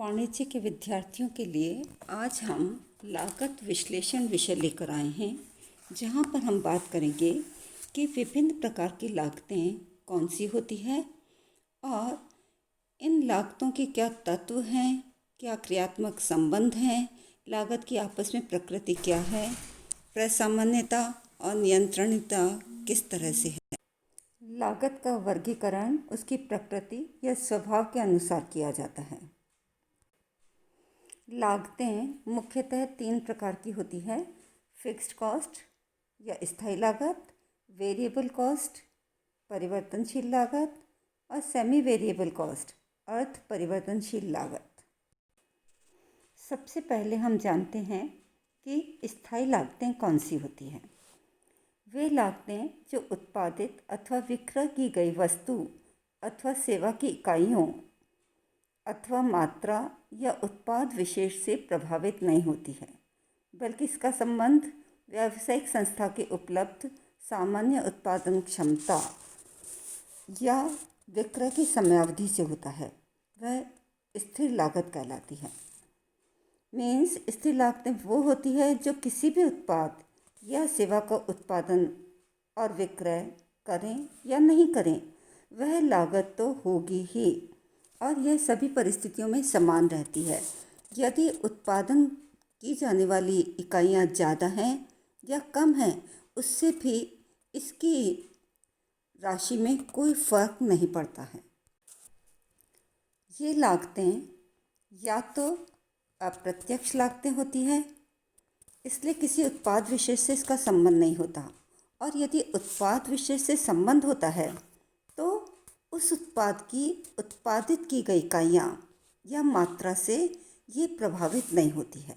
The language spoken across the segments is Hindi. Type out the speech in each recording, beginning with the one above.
वाणिज्य के विद्यार्थियों के लिए आज हम लागत विश्लेषण विषय लेकर आए हैं, जहां पर हम बात करेंगे कि विभिन्न प्रकार की लागतें कौन सी होती है और इन लागतों के क्या तत्व हैं, क्या क्रियात्मक संबंध हैं, लागत की आपस में प्रकृति क्या है, प्रसामान्यता और नियंत्रणीयता किस तरह से है। लागत का वर्गीकरण उसकी प्रकृति या स्वभाव के अनुसार किया जाता है। लागतें मुख्यतः 3 प्रकार की होती है: फिक्स्ड कॉस्ट या स्थायी लागत, वेरिएबल कॉस्ट परिवर्तनशील लागत और सेमी वेरिएबल कॉस्ट अर्ध परिवर्तनशील लागत। सबसे पहले हम जानते हैं कि स्थायी लागतें कौन सी होती हैं। वे लागतें जो उत्पादित अथवा विक्रय की गई वस्तु अथवा सेवा की इकाइयों अथवा मात्रा या उत्पाद विशेष से प्रभावित नहीं होती है, बल्कि इसका संबंध व्यावसायिक संस्था के उपलब्ध सामान्य उत्पादन क्षमता या विक्रय की समयावधि से होता है। वह स्थिर लागत कहलाती है। मीन्स स्थिर लागतें वो होती है जो किसी भी उत्पाद या सेवा का उत्पादन और विक्रय करें या नहीं करें, वह लागत तो होगी ही और यह सभी परिस्थितियों में समान रहती है। यदि उत्पादन की जाने वाली इकाइयाँ ज़्यादा हैं या कम हैं, उससे भी इसकी राशि में कोई फर्क नहीं पड़ता है। ये लागतें या तो अप्रत्यक्ष लागतें होती हैं, इसलिए किसी उत्पाद विशेष से इसका संबंध नहीं होता, और यदि उत्पाद विशेष से संबंध होता है तो उस उत्पाद की उत्पादित की गई इकाइयाँ या मात्रा से ये प्रभावित नहीं होती है।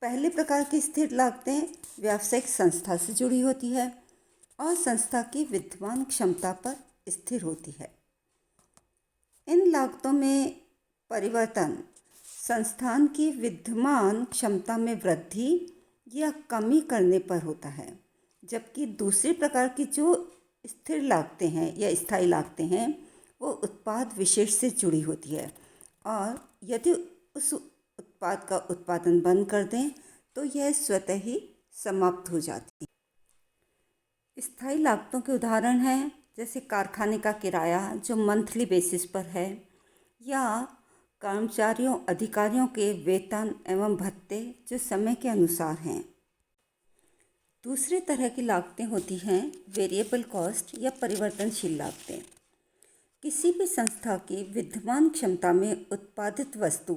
पहले प्रकार की स्थिर लागतें व्यावसायिक संस्था से जुड़ी होती है और संस्था की विद्यमान क्षमता पर स्थिर होती है। इन लागतों में परिवर्तन संस्थान की विद्यमान क्षमता में वृद्धि या कमी करने पर होता है, जबकि दूसरे प्रकार की जो स्थिर लागतें हैं या स्थायी लागतें हैं, वो उत्पाद विशेष से जुड़ी होती है और यदि उस उत्पाद का उत्पादन बंद कर दें तो यह स्वतः ही समाप्त हो जाती है। स्थायी लागतों के उदाहरण हैं जैसे कारखाने का किराया जो मंथली बेसिस पर है, या कर्मचारियों अधिकारियों के वेतन एवं भत्ते जो समय के अनुसार हैं। दूसरे तरह की लागतें होती हैं वेरिएबल कॉस्ट या परिवर्तनशील लागतें। किसी भी संस्था की विद्यमान क्षमता में उत्पादित वस्तु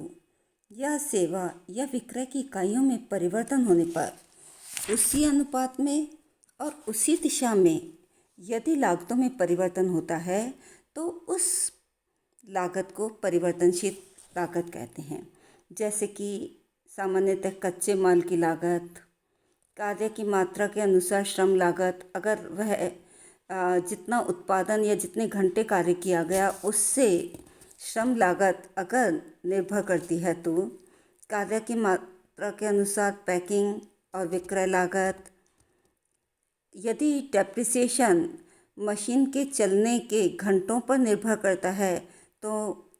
या सेवा या विक्रय की इकाइयों में परिवर्तन होने पर उसी अनुपात में और उसी दिशा में यदि लागतों में परिवर्तन होता है तो उस लागत को परिवर्तनशील लागत कहते हैं। जैसे कि सामान्यतः कच्चे माल की लागत, कार्य की मात्रा के अनुसार श्रम लागत, अगर वह जितना उत्पादन या जितने घंटे कार्य किया गया उससे श्रम लागत अगर निर्भर करती है तो कार्य की मात्रा के अनुसार पैकिंग और विक्रय लागत। यदि डेप्रिसिएशन मशीन के चलने के घंटों पर निर्भर करता है तो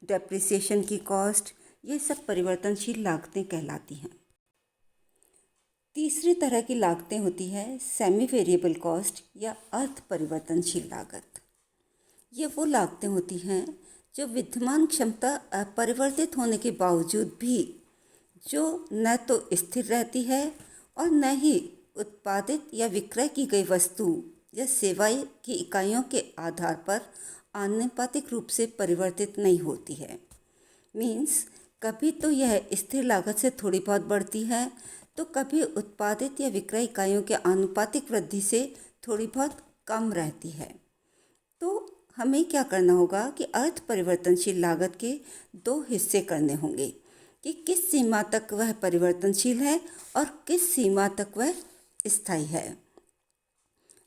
डेप्रिसिएशन की कॉस्ट, ये सब परिवर्तनशील लागतें कहलाती हैं। तीसरी तरह की लागतें होती है सेमी वेरिएबल कॉस्ट या अर्ध परिवर्तनशील लागत। ये वो लागतें होती हैं जो विद्यमान क्षमता अपरिवर्तित होने के बावजूद भी जो न तो स्थिर रहती है और न ही उत्पादित या विक्रय की गई वस्तु या सेवाएं की इकाइयों के आधार पर आनुपातिक रूप से परिवर्तित नहीं होती है। मीन्स कभी तो यह स्थिर लागत से थोड़ी बहुत बढ़ती है तो कभी उत्पादित या विक्रय इकाइयों के आनुपातिक वृद्धि से थोड़ी बहुत कम रहती है। तो हमें क्या करना होगा कि अर्ध परिवर्तनशील लागत के 2 हिस्से करने होंगे कि किस सीमा तक वह परिवर्तनशील है और किस सीमा तक वह स्थायी है।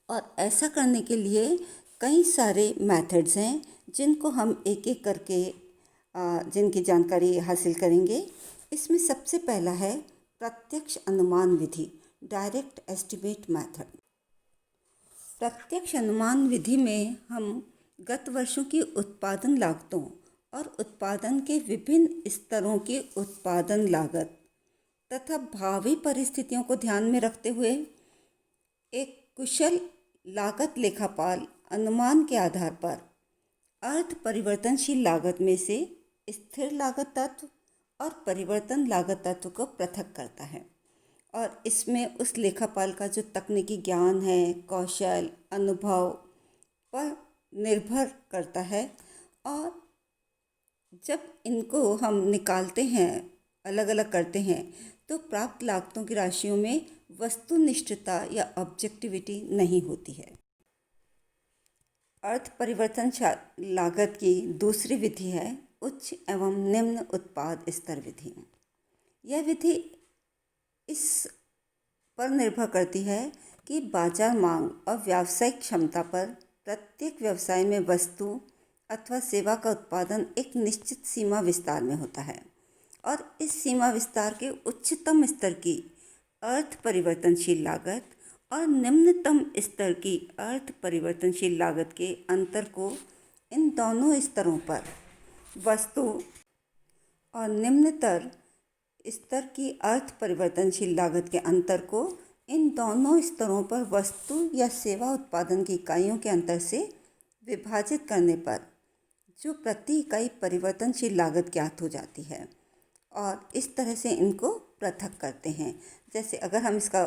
और ऐसा करने के लिए कई सारे मेथड्स हैं जिनको हम एक एक करके जिनकी जानकारी हासिल करेंगे। इसमें सबसे पहला है प्रत्यक्ष अनुमान विधि, डायरेक्ट एस्टिमेट मेथड। प्रत्यक्ष अनुमान विधि में हम गत वर्षों की उत्पादन लागतों और उत्पादन के विभिन्न स्तरों की उत्पादन लागत तथा भावी परिस्थितियों को ध्यान में रखते हुए एक कुशल लागत लेखापाल अनुमान के आधार पर अर्ध परिवर्तनशील लागत में से स्थिर लागत तत्व और परिवर्तन लागत तत्व को पृथक करता है। और इसमें उस लेखापाल का जो तकनीकी ज्ञान है, कौशल, अनुभव पर निर्भर करता है। और जब इनको हम निकालते हैं, अलग अलग करते हैं, तो प्राप्त लागतों की राशियों में वस्तुनिष्ठता या ऑब्जेक्टिविटी नहीं होती है। अर्थ परिवर्तन लागत की दूसरी विधि है उच्च एवं निम्न उत्पाद स्तर विधि। यह विधि इस पर निर्भर करती है कि बाजार मांग और व्यावसायिक क्षमता पर प्रत्येक व्यवसाय में वस्तु अथवा सेवा का उत्पादन एक निश्चित सीमा विस्तार में होता है और इस सीमा विस्तार के उच्चतम स्तर की अर्थ परिवर्तनशील लागत और निम्नतम स्तर की अर्थ परिवर्तनशील लागत के अंतर को इन दोनों स्तरों पर वस्तु और निम्नतर स्तर की अर्थ परिवर्तनशील लागत के अंतर को इन दोनों स्तरों पर वस्तु या सेवा उत्पादन की इकाइयों के अंतर से विभाजित करने पर जो प्रति इकाई परिवर्तनशील लागत ज्ञात हो जाती है और इस तरह से इनको पृथक करते हैं। जैसे अगर हम इसका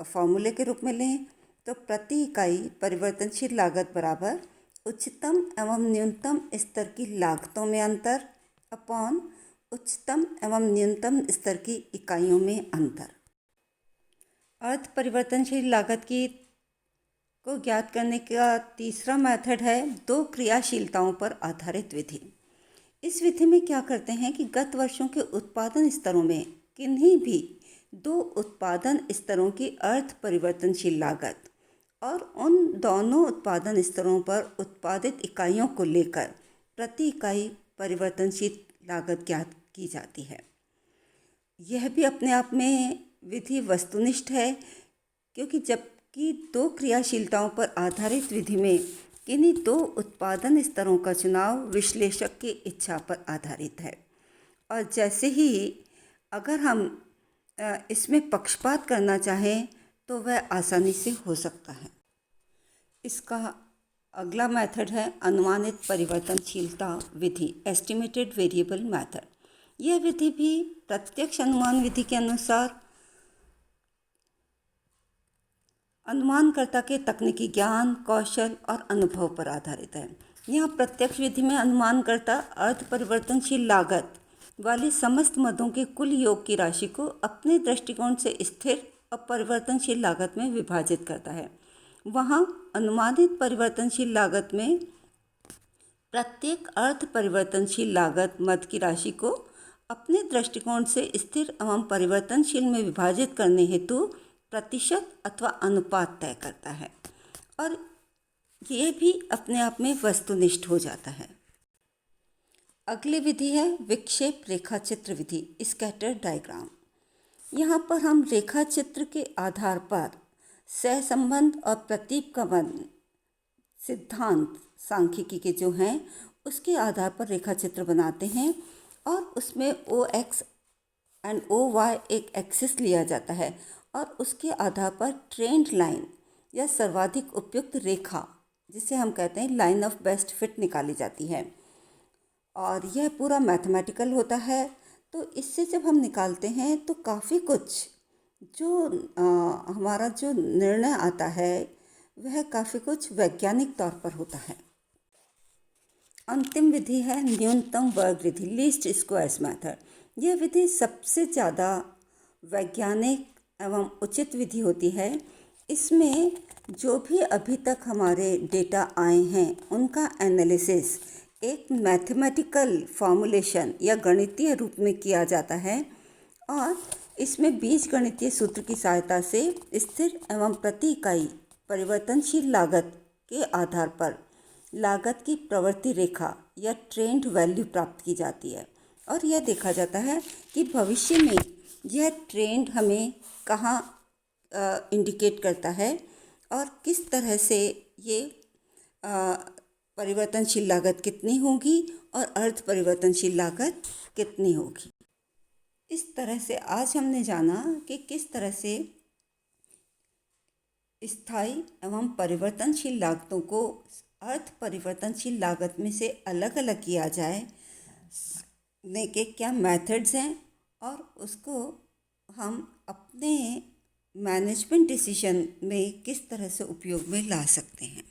फॉर्मूले के रूप में लें तो प्रति इकाई परिवर्तनशील लागत बराबर उच्चतम एवं न्यूनतम स्तर की लागतों में अंतर अपॉन उच्चतम एवं न्यूनतम स्तर की इकाइयों में अंतर। अर्थ परिवर्तनशील लागत की को ज्ञात करने का तीसरा मेथड है दो क्रियाशीलताओं पर आधारित विधि। इस विधि में क्या करते हैं कि गत वर्षों के उत्पादन स्तरों में किन्हीं भी दो उत्पादन स्तरों की अर्थ परिवर्तनशील लागत और उन दोनों उत्पादन स्तरों पर उत्पादित इकाइयों को लेकर प्रति इकाई परिवर्तनशील लागत ज्ञात की जाती है। यह भी अपने आप में विधि वस्तुनिष्ठ है क्योंकि जबकि दो क्रियाशीलताओं पर आधारित विधि में किन्हीं दो उत्पादन स्तरों का चुनाव विश्लेषक की इच्छा पर आधारित है और जैसे ही अगर हम इसमें पक्षपात करना चाहें तो वह आसानी से हो सकता है। इसका अगला मेथड है अनुमानित परिवर्तनशीलता विधि, एस्टिमेटेड वेरिएबल मेथड। यह विधि भी प्रत्यक्ष अनुमान विधि के अनुसार अनुमानकर्ता के तकनीकी ज्ञान, कौशल और अनुभव पर आधारित है। यहाँ प्रत्यक्ष विधि में अनुमानकर्ता अर्थ परिवर्तनशील लागत वाली समस्त मदों के कुल योग की राशि को अपने दृष्टिकोण से स्थिर और परिवर्तनशील लागत में विभाजित करता है। वहाँ अनुमानित परिवर्तनशील लागत में प्रत्येक अर्थ परिवर्तनशील लागत मद की राशि को अपने दृष्टिकोण से स्थिर एवं परिवर्तनशील में विभाजित करने हेतु प्रतिशत अथवा अनुपात तय करता है और ये भी अपने आप में वस्तुनिष्ठ हो जाता है। अगली विधि है विक्षेप रेखाचित्र विधि, स्कैटर डायग्राम। यहाँ पर हम रेखाचित्र के आधार पर सहसंबंध और प्रतीपगमन सिद्धांत सांख्यिकी के जो हैं उसके आधार पर रेखाचित्र बनाते हैं और उसमें OX एंड OY एक एक्सिस लिया जाता है और उसके आधार पर ट्रेंड लाइन या सर्वाधिक उपयुक्त रेखा जिसे हम कहते हैं लाइन ऑफ बेस्ट फिट निकाली जाती है और यह पूरा मैथमेटिकल होता है। तो इससे जब हम निकालते हैं तो काफ़ी कुछ जो हमारा जो निर्णय आता है वह काफ़ी कुछ वैज्ञानिक तौर पर होता है। अंतिम विधि है न्यूनतम वर्ग विधि, लीस्ट स्क्वायर्स मेथड। यह विधि सबसे ज़्यादा वैज्ञानिक एवं उचित विधि होती है। इसमें जो भी अभी तक हमारे डेटा आए हैं उनका एनालिसिस एक मैथमेटिकल फॉर्मूलेशन या गणितीय रूप में किया जाता है और इसमें बीजगणितीय सूत्र की सहायता से स्थिर एवं प्रति इकाई परिवर्तनशील लागत के आधार पर लागत की प्रवृत्ति रेखा या ट्रेंड वैल्यू प्राप्त की जाती है और यह देखा जाता है कि भविष्य में यह ट्रेंड हमें कहाँ इंडिकेट करता है और किस तरह से ये परिवर्तनशील लागत कितनी होगी और अर्ध परिवर्तनशील लागत कितनी होगी। इस तरह से आज हमने जाना कि किस तरह से स्थायी एवं परिवर्तनशील लागतों को अर्ध परिवर्तनशील लागत में से अलग अलग किया जाए ने के क्या मेथड्स हैं और उसको हम अपने मैनेजमेंट डिसीजन में किस तरह से उपयोग में ला सकते हैं।